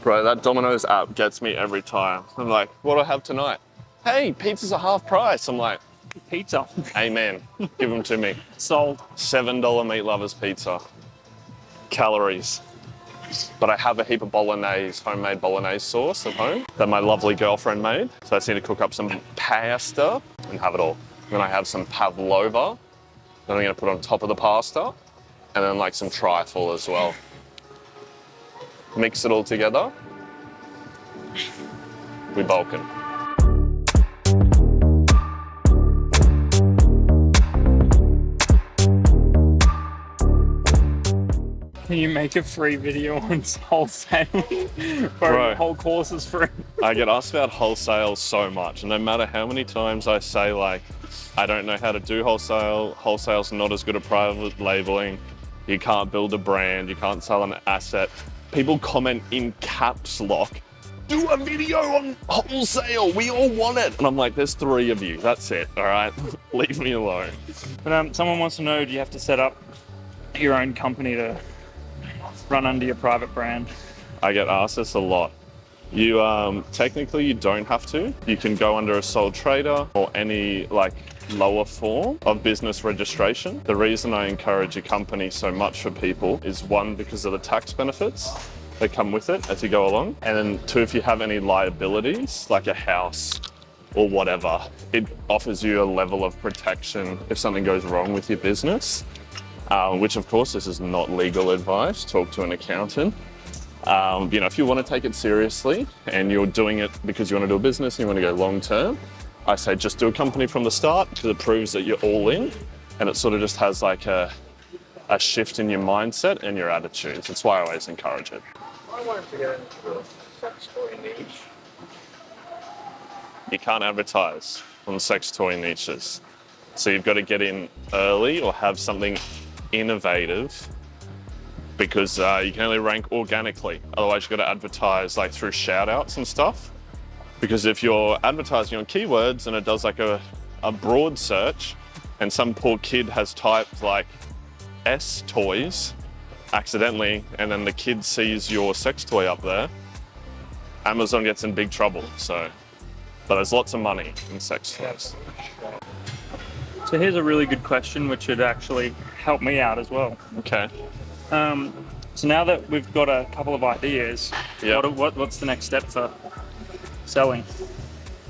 Bro, that Domino's app gets me every time. I'm like, what do I have tonight? Hey, pizza's a half price. I'm like, Pizza. amen. Give them to me. Sold. $7 meat lovers pizza. Calories. But I have a heap of bolognese, homemade bolognese sauce at home that my lovely girlfriend made. So I just need to cook up some pasta and have it all. Then I have some pavlova that I'm gonna put on top of the pasta. And then like some trifle as well. Mix it all together. We Balkan. Can you make a free video on Wholesale? Bro, whole course is free. I get asked about Wholesale so much, and no matter how many times I say like, I don't know how to do Wholesale, Wholesale's not as good at private labeling, you can't build a brand, you can't sell an asset. People comment in caps lock, do a video on Wholesale, we all want it. And I'm like, there's 3 of you, that's it, all right? Leave me alone. But someone wants to know, do you have to set up your own company to run under your private brand? I get asked this a lot. You technically you don't have to. You can go under a sole trader or any like lower form of business registration. The reason I encourage a company so much for people is 1, because of the tax benefits that come with it as you go along. And then 2, if you have any liabilities like a house or whatever, it offers you a level of protection if something goes wrong with your business. Which of course, this is not legal advice, talk to an accountant. You know, if you want to take it seriously and you're doing it because you want to do a business and you want to go long term, I say just do a company from the start because it proves that you're all in and it sort of just has like a shift in your mindset and your attitudes. That's why I always encourage it. I wanted to get into the sex toy niche. You can't advertise on sex toy niches. So you've got to get in early or have something innovative because you can only rank organically. Otherwise you've got to advertise like through shout outs and stuff. Because if you're advertising on keywords and it does like a broad search and some poor kid has typed like S toys accidentally and then the kid sees your sex toy up there, Amazon gets in big trouble. So, but there's lots of money in sex toys. So here's a really good question which would actually help me out as well. Okay. So now that we've got a couple of ideas, Yep. what's the next step for selling?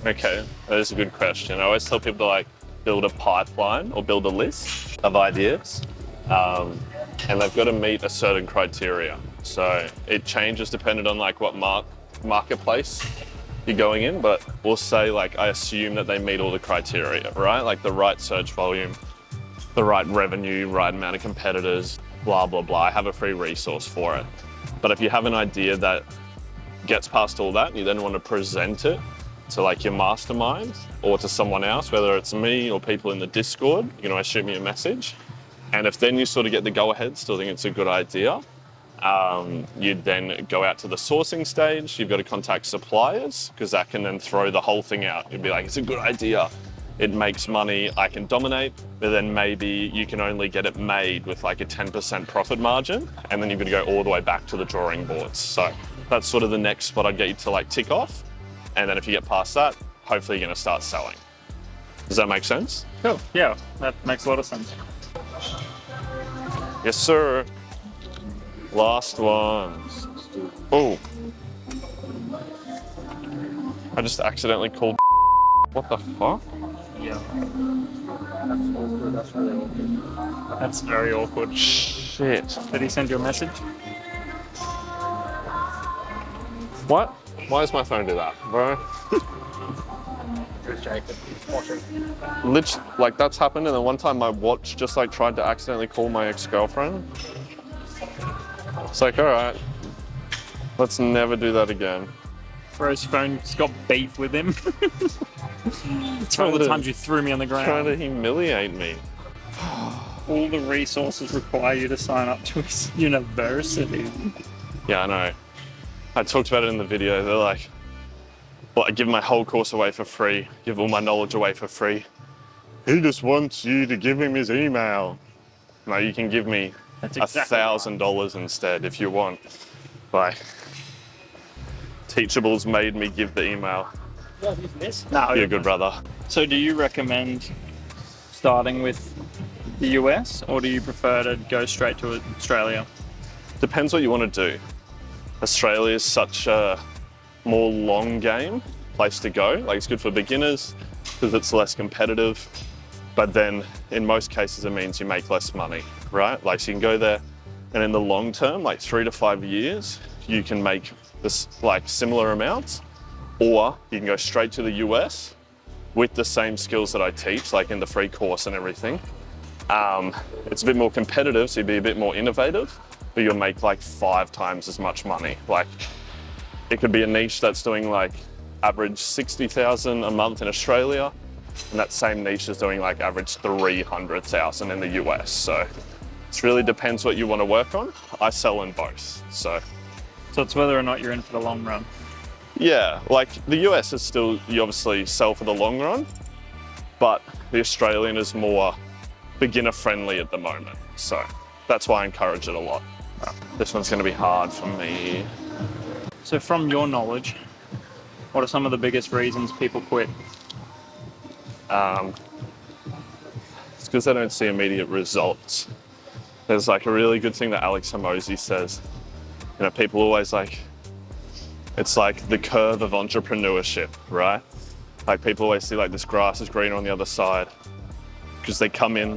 Okay, that is a good question. I always tell people to like build a pipeline or build a list of ideas, and they've got to meet a certain criteria. So it changes depending on like what marketplace you're going in, but we'll say like I assume that they meet all the criteria, right? Like the right search volume, the right revenue, right amount of competitors, blah, blah, blah. I have a free resource for it. But if you have an idea that gets past all that, and you then want to present it to like your mastermind or to someone else, whether it's me or people in the Discord, you can always shoot me a message. And if then you sort of get the go ahead, still think it's a good idea, you'd then go out to the sourcing stage. You've got to contact suppliers because that can then throw the whole thing out. You'd be like, it's a good idea. It makes money, I can dominate, but then maybe you can only get it made with like a 10% profit margin. And then you're going to go all the way back to the drawing boards. So that's sort of the next spot I'd get you to like tick off. And then if you get past that, hopefully you're going to start selling. Does that make sense? Cool. Yeah, that makes a lot of sense. Yes, sir. Last one. Oh. I just accidentally called. What the fuck? Yeah. That's very awkward. Shit. Did he send you a message? What? Why does my phone do that, bro? Literally, like that's happened, and then one time my watch just like tried to accidentally call my ex-girlfriend. It's like, all right, let's never do that again. Bro's phone's got beef with him. It's all the times you threw me on the ground. Trying to humiliate me. All the resources require you to sign up to a university. Yeah, I know. I talked about it in the video. They're like, well, I give my whole course away for free, give all my knowledge away for free. He just wants you to give him his email. No, you can give me That's exactly $1,000 instead if you want. Like, Teachable's made me give the email. No, You're good, brother. So do you recommend starting with the US, or do you prefer to go straight to Australia? Depends what you want to do. Australia is such a more long game place to go. Like, it's good for beginners because it's less competitive, but then in most cases it means you make less money, right? Like, so you can go there, and in the long term, like 3 to 5 years, you can make this like similar amounts, or you can go straight to the US with the same skills that I teach, like in the free course and everything. It's a bit more competitive, so you'll be a bit more innovative, but you'll make like 5 times as much money. Like, it could be a niche that's doing like average 60,000 a month in Australia, and that same niche is doing like average 300,000 in the US. So it really depends what you want to work on. I sell in both, so it's whether or not you're in for the long run. yeah, like the US is still, you obviously sell for the long run, but the Australian is more beginner friendly at the moment. So that's why I encourage it a lot. This one's going to be hard for me. So from your knowledge, what are some of the biggest reasons people quit? It's because they don't see immediate results. There's like a really good thing that Alex Hormozi says. You know, people always like, it's like the curve of entrepreneurship, right? Like, people always see like this grass is greener on the other side because they come in,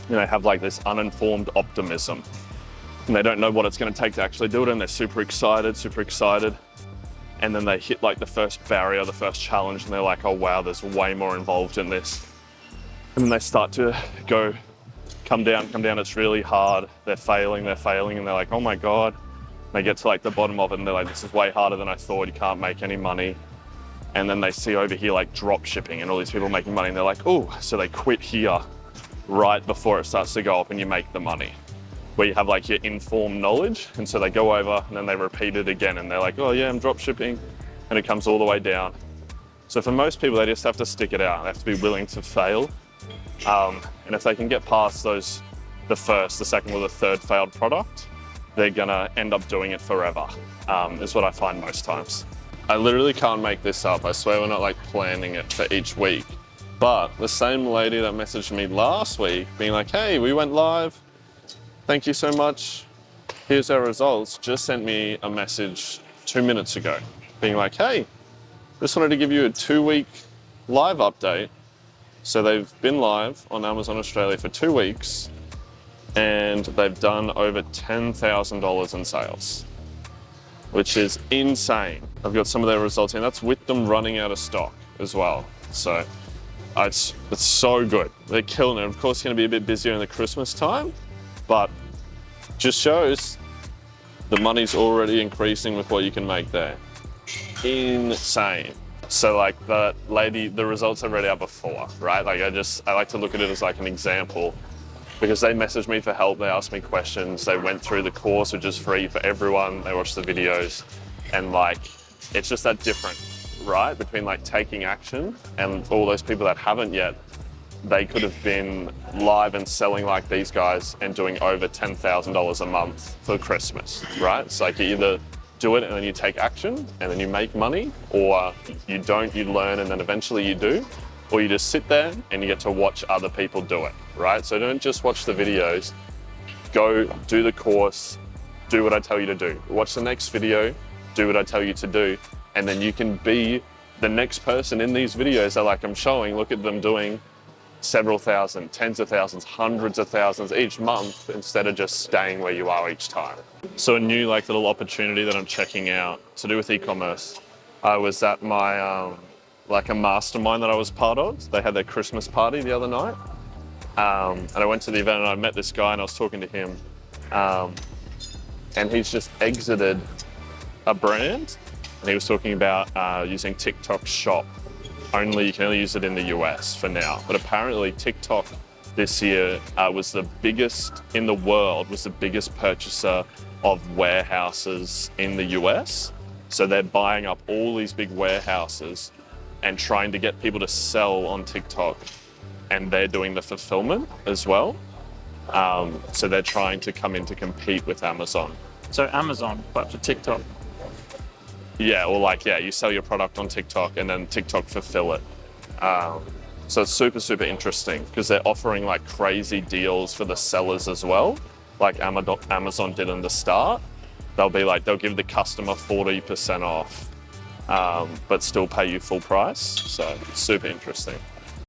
you know, have like this uninformed optimism, and they don't know what it's going to take to actually do it, and they're super excited. And then they hit like the first barrier, the first challenge, and they're like, oh wow, there's way more involved in this. And then they start to come down, it's really hard. They're failing, and they're like, oh my God. They get to like the bottom of it, and they're like, this is way harder than I thought, you can't make any money. And then they see over here like drop shipping and all these people making money, and they're like, oh, so they quit here right before it starts to go up and you make the money, where you have like your informed knowledge. And so they go over and then they repeat it again, and they're like, oh yeah, I'm drop shipping, and it comes all the way down. So for most people, they just have to stick it out. They have to be willing to fail. And if they can get past those, the first, the second, or the third failed product, they're gonna end up doing it forever, is what I find most times. I literally can't make this up. I swear we're not like planning it for each week. But the same lady that messaged me last week being like, hey, we went live, thank you so much, here's our results, just sent me a message 2 minutes ago being like, hey, just wanted to give you a 2-week live update. So they've been live on Amazon Australia for 2 weeks, and they've done over $10,000 in sales, which is insane. I've got some of their results, and that's with them running out of stock as well. So it's so good. They're killing it. Of course, it's going to be a bit busier in the Christmas time, but just shows the money's already increasing with what you can make there. Insane. So like the lady, the results I read out before, right? Like I like to look at it as like an example, because they messaged me for help, they asked me questions, they went through the course, which is free for everyone, they watched the videos, and like, it's just that different, right? Between like taking action and all those people that haven't yet, they could have been live and selling like these guys and doing over $10,000 a month for Christmas, right? It's like you either do it and then you take action and then you make money, or you don't, you learn and then eventually you do, or you just sit there and you get to watch other people do it, right? So don't just watch the videos, go do the course, do what I tell you to do. Watch the next video, do what I tell you to do, and then you can be the next person in these videos that like I'm showing. Look at them doing several thousand, tens of thousands, hundreds of thousands each month, instead of just staying where you are each time. So a new like little opportunity that I'm checking out to do with e-commerce. I was at my like a mastermind that I was part of. They had their Christmas party the other night, and I went to the event and I met this guy and I was talking to him, and he's just exited a brand, and he was talking about using TikTok Shop. You can only use it in the US for now, but apparently TikTok this year was the biggest in the world, was the biggest purchaser of warehouses in the US. So they're buying up all these big warehouses and trying to get people to sell on TikTok, and they're doing the fulfillment as well. So they're trying to come in to compete with Amazon. So Amazon, but for TikTok. Yeah, or like, yeah, you sell your product on TikTok and then TikTok fulfill it. So it's super, super interesting because they're offering like crazy deals for the sellers as well, like Amazon did in the start. They'll give the customer 40% off, but still pay you full price. So super interesting.